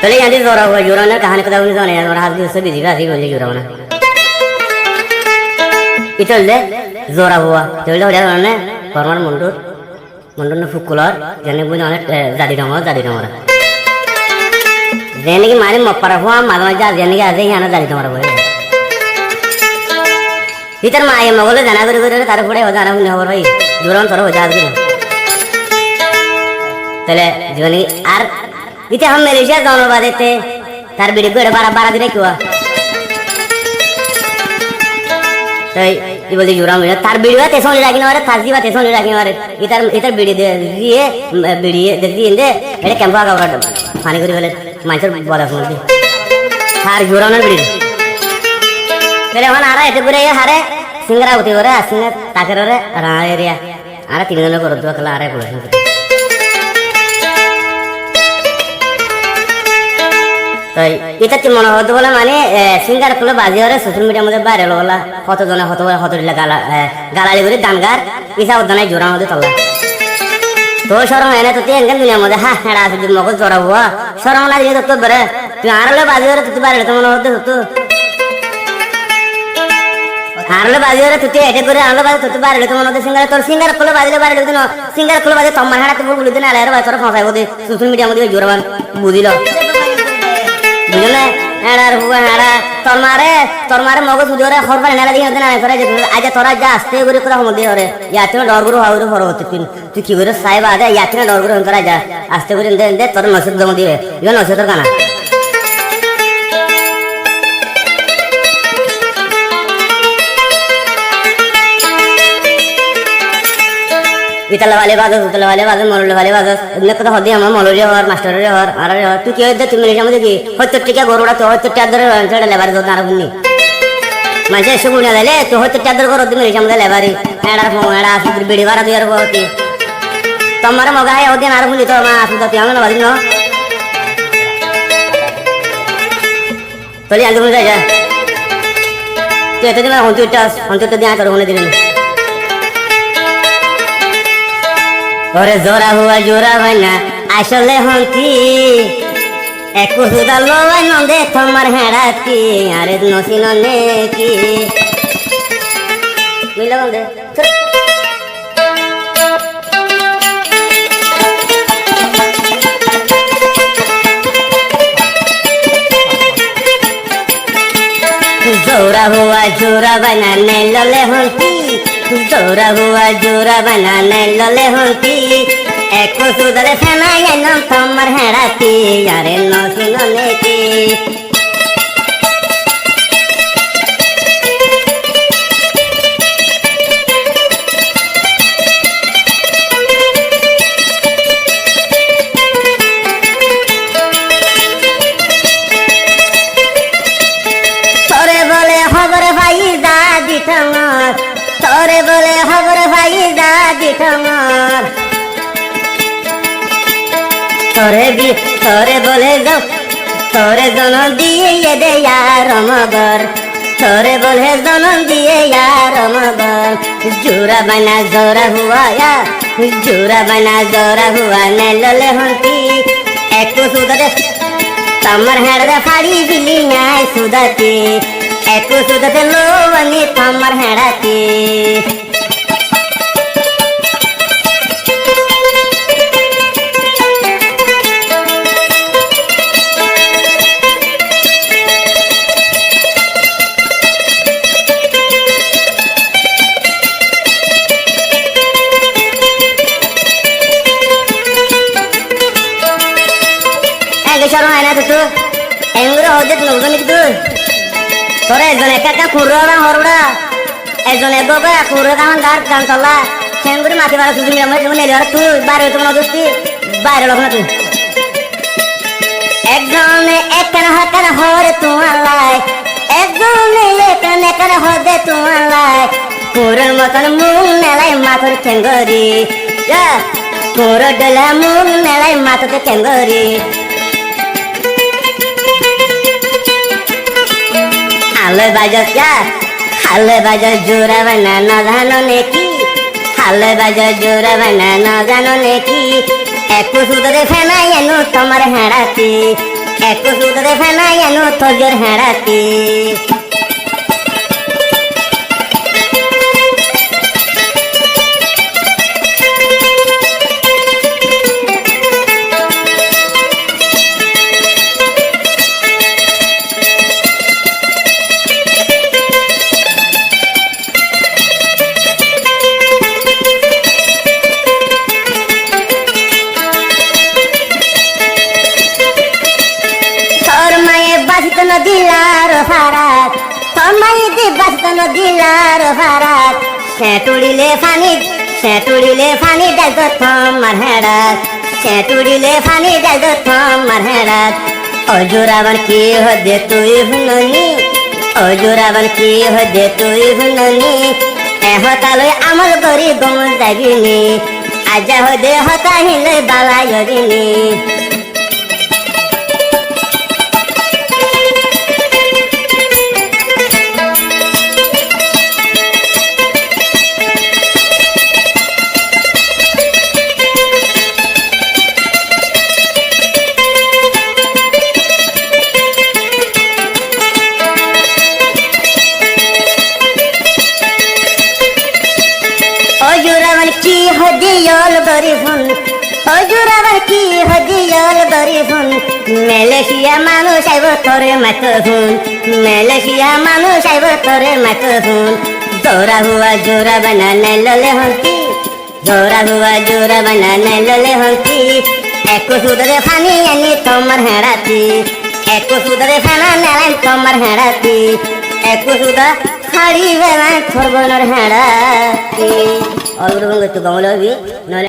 चले यहाँ जोरा हुआ जोरा ना कहानी कदा उन्हें जाने और हाथ भी सभी दिखा सी बोले जोरा बना इतल दे जोरा हुआ चल दे उधर ना परमार मंडूर ने फुकुलर जाने बुझाने जादी डमरा जाने की मारे मप्परा हुआ मालूम है जाने की आज़े यहाँ ना जादी डमरा बोले इतर माये मगोले जाना करो तारे पड़े हो जाना उन्हें हो रही जोरा थोड़ा हो जाती है चले जोनी आर इते हम मलेशिया जाने वाले थे तार बीड़ी को बारा दिन क्यों तो ये बोलते जोरा में तार बीड़ी वाले सोने लगी ना वाले थाजी वाले सोने लगी ना वाले इतर बीड़ी दे ये इंदे ऐसे कैंपा का वाला पानी करी वाले माइचर बाला सोने तार जोरा ना बीड़ी चले वहाँ आरा ऐसे पूरे ये हारे सिंगरा होती हो रहा सिंगर ताकर रहे राह एरिया आरा 3 दिन को रोज़ कल आरा पुलिस तो इतना चिमना होता बोला माने सिंगर पुल बाजी और सोशल मीडिया में बाहर लोगला होतो गाला लेबरे दानगार इसा उतना जोरा होते तल्ला तो शर्म है ना तो तेरे अंगन दुनिया में हाँ हेड़ा से मगो जोरा हुआ शर्म ना दिए तो बरे तू आरले बाजी और तू बाहर तो मन होते तो आरले बाजी और तू ऐसे करे आरले बाजी तू बाहर तो मन होते सिंगर पुल बाजी बाहर लेते ना सिंगर पुल बाजी तम्मा हेड़ा तो बोल देना आले रे बात और फंसाए होते सोशल मीडिया में जोरा बन बुझी लो बुझले एड़ार हुआ एड़ा तोरमारे मगज बुझोरे खरबार नेला दिया देना करे जे आज तोरा जा आस्ते गुरे कुरा हम दे रे यातिन डर गुरु हाउरे फरो होते तू की गुरे साहेब आदे यातिन डर गुरु तोरा जा आस्ते गुरे दे तोर नसीब दम दिए यो नसीब तोर गाना इतला वाले बात मरोले वाले बात इतने कदा होदी हम मरोले और मास्टर रे और आरे तू के दे तुम मेरे समझ की होत टिका गोरुडा तो होत चादर चढ़ लेबार दो नारा बुन्नी माजे सुगुण्या ले तो होत चादर गोरो तुम मेरे समझ लेबारी एड़ा फो एड़ा सुर बिड़ी वारा दियर होती तमारे मगा है होदी नारा बुन्नी तो मा आसु तो त्यांग ना बादिनो तली आंदु मुझे जा ते तो ना होंतु तो दिया करो होने दिन और जोरा हुआ जोरा बना आशले होंती एक हुदा लोवा नंदे थमर हेड़ाती अरे नोसी नने की मिला बंदे जोरा हुआ जोरा बना ने लले होंती जोरा हुआ जोरा बनाने लले होती एक सुदरे फना ये नाम तमर हेड़ाती यारे नौसी नने की तोरे बोले खबर भाई दादी तमर तोरे बोले खबर भाई दादी ठमर तोरे बोले जाओ तोरे जन्म दिए ये दे यार मगर तोरे बोले जन्म दिए यार मगर जोरा बना जोरा हुआ या जोरा बना जोरा हुआ ने लले होती एक सुदरे तमर हेड़े फाड़ी बिली न्याय सुदती एक सुदते लोवनी तमर हेड़ाती शर्म है ना तो एंग्रो हो जात लोगों ने तो तोरे जने का कुरोड़ा होरड़ा एजने गोगा कुरोड़ा हम दार कांतला चेंगुरी माथि वाला सुजुमी में ने यार तू बारे तो ना दोस्ती बारे लोग ना तू एकजने एकन हकन होर तू अलाई एकजने एकन एकन हो दे तू अलाई कुरन मतन मुंग नेलाई माथर चेंगुरी या कुरोडला मुंग नेलाई माथर चेंगुरी हाले बाजा जोरा बना न जानो ने की हाले बाजा जोरा बना न जानो ने की एक सुदरे फेना ये नो तमर हेड़ाती এক সুদরে ফেনা এনো তোর হেড়াতি বাসিত নদীলার ফারাত তোমাইতে বাসিত নদীলার ফারাত সেটুড়িলে ফানি ডাইত তোমার হেড়াত সেটুড়িলে ফানি ডাইত তোমার হেড়াত অজুরাবার কি হদে তুই হুননি অজুরাবার কি হদে তুই হুননি এহতালই আমল করি গম যাবিনি আজা হদে হতাহিলে বালাই হরিনি অজুরাবার কি হদিয়ল গরিফুন অজুরাবার কি হদিয়ল গরিফুন মালয়েশিয়া মানুষ আইব তোরে মাতহুন মালয়েশিয়া মানুষ আইব তোরে মাতহুন জোরা হুয়া জোরা বানা নাইললে হন্তি জোরা হুয়া জোরা বানা নাইললে হন্তি এক সুদরে ফানি আনি তোমার হেড়াতি এক সুদরে ফানা নাইলেন তোমার হেড়াতি এক সুদা হাড়ি বেলা খরবনের হেড়াতি অলগুলো একটু গমল হবি নলে